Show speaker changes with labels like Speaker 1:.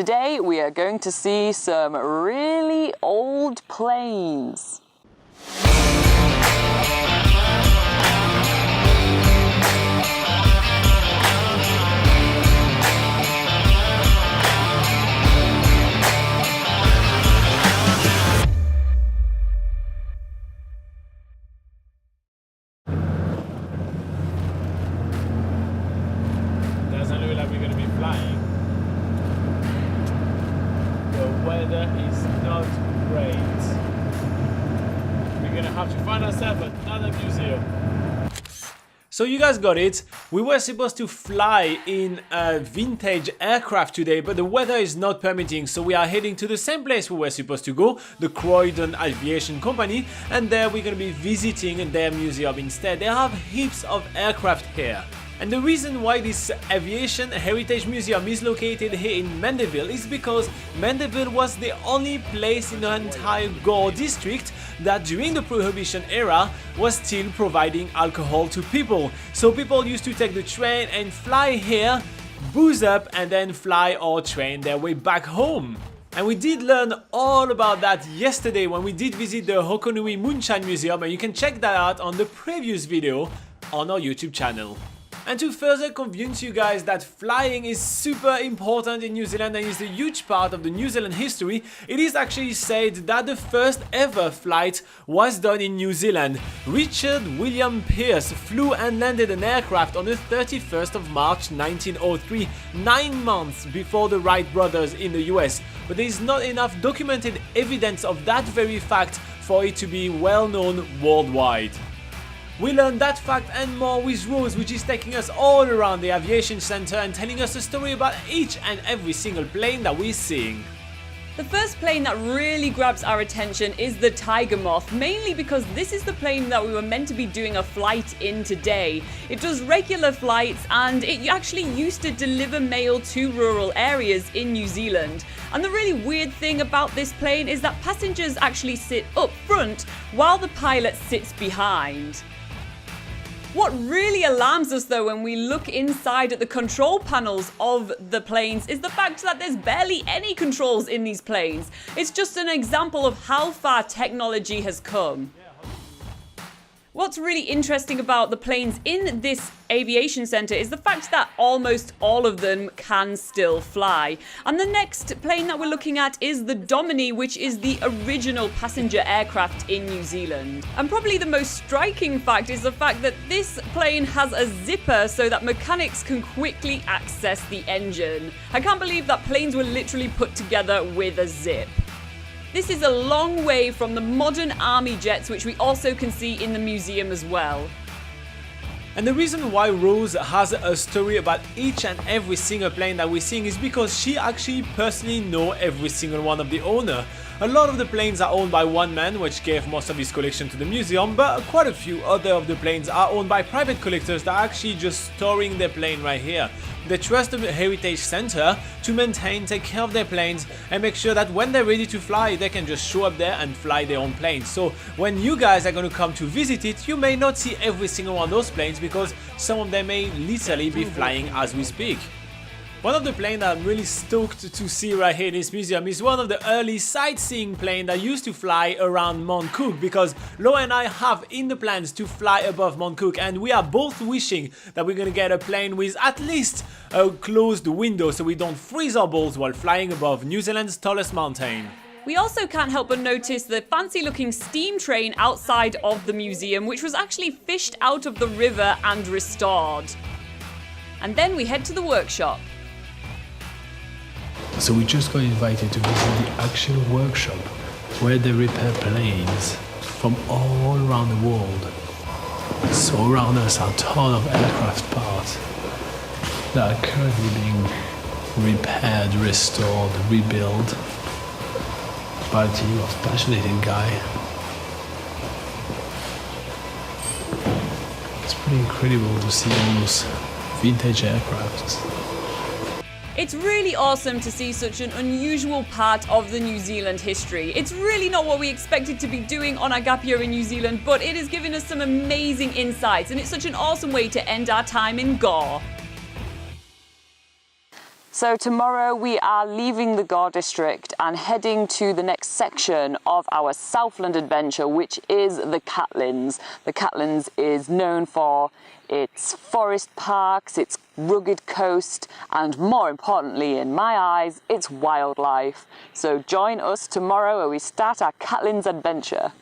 Speaker 1: Today we are going to see some really old planes.
Speaker 2: Doesn't look like we're going to be flying. The weather is not great. We're going to have to find ourselves another museum. So you guys got it. We were supposed to fly in a vintage aircraft today, but the weather is not permitting, so we are heading to the same place we were supposed to go, the Croydon Aviation Company, and there we're going to be visiting their museum instead. They have heaps of aircraft here. And the reason why this Aviation Heritage Museum is located here in Manderville is because Manderville was the only place in the entire Gore district that during the Prohibition era was still providing alcohol to people. So people used to take the train and fly here, booze up, and then fly or train their way back home. And we did learn all about that yesterday when we did visit the Hokonui Moonshine Museum, and you can check that out on the previous video on our YouTube channel. And to further convince you guys that flying is super important in New Zealand and is a huge part of the New Zealand history, it is actually said that the first ever flight was done in New Zealand. Richard William Pearce flew and landed an aircraft on the 31st of March 1903, 9 months before the Wright brothers in the US. But there is not enough documented evidence of that very fact for it to be well known worldwide. We learned that fact and more with Rose, which is taking us all around the aviation centre and telling us a story about each and every single plane that we're seeing.
Speaker 3: The first plane that really grabs our attention is the Tiger Moth, mainly because this is the plane that we were meant to be doing a flight in today. It does regular flights and it actually used to deliver mail to rural areas in New Zealand. And the really weird thing about this plane is that passengers actually sit up front while the pilot sits behind. What really alarms us though when we look inside at the control panels of the planes is the fact that there's barely any controls in these planes. It's just an example of how far technology has come. What's really interesting about the planes in this aviation centre is the fact that almost all of them can still fly. And the next plane that we're looking at is the Domini, which is the original passenger aircraft in New Zealand. And probably the most striking fact is the fact that this plane has a zipper so that mechanics can quickly access the engine. I can't believe that planes were literally put together with a zip. This is a long way from the modern army jets, which we also can see in the museum as well.
Speaker 2: And the reason why Rose has a story about each and every single plane that we're seeing is because she actually personally knows every single one of the owner. A lot of the planes are owned by one man, which gave most of his collection to the museum, but quite a few other of the planes are owned by private collectors that are actually just storing their plane right here. They trust the Heritage Centre to maintain, take care of their planes and make sure that when they're ready to fly, they can just show up there and fly their own planes. So when you guys are going to come to visit it, you may not see every single one of those planes because some of them may literally be flying as we speak. One of the planes that I'm really stoked to see right here in this museum is one of the early sightseeing planes that used to fly around Mount Cook, because Lo and I have in the plans to fly above Mount Cook, and we are both wishing that we're gonna get a plane with at least a closed window so we don't freeze our balls while flying above New Zealand's tallest mountain.
Speaker 3: We also can't help but notice the fancy looking steam train outside of the museum, which was actually fished out of the river and restored. And then we head to the workshop.
Speaker 4: So we just got invited to visit the actual workshop where they repair planes from all around the world. So around us are a ton of aircraft parts that are currently being repaired, restored, rebuilt by a team of passionate guys. It's pretty incredible to see all those vintage aircrafts.
Speaker 3: It's really awesome to see such an unusual part of the New Zealand history. It's really not what we expected to be doing on our gap year in New Zealand, but it has given us some amazing insights, and it's such an awesome way to end our time in Gore.
Speaker 1: So tomorrow we are leaving the Gore district and heading to the next section of our Southland adventure, which is the Catlins. The Catlins is known for its forest parks, its rugged coast, and more importantly, in my eyes, its wildlife. So join us tomorrow where we start our Catlins adventure.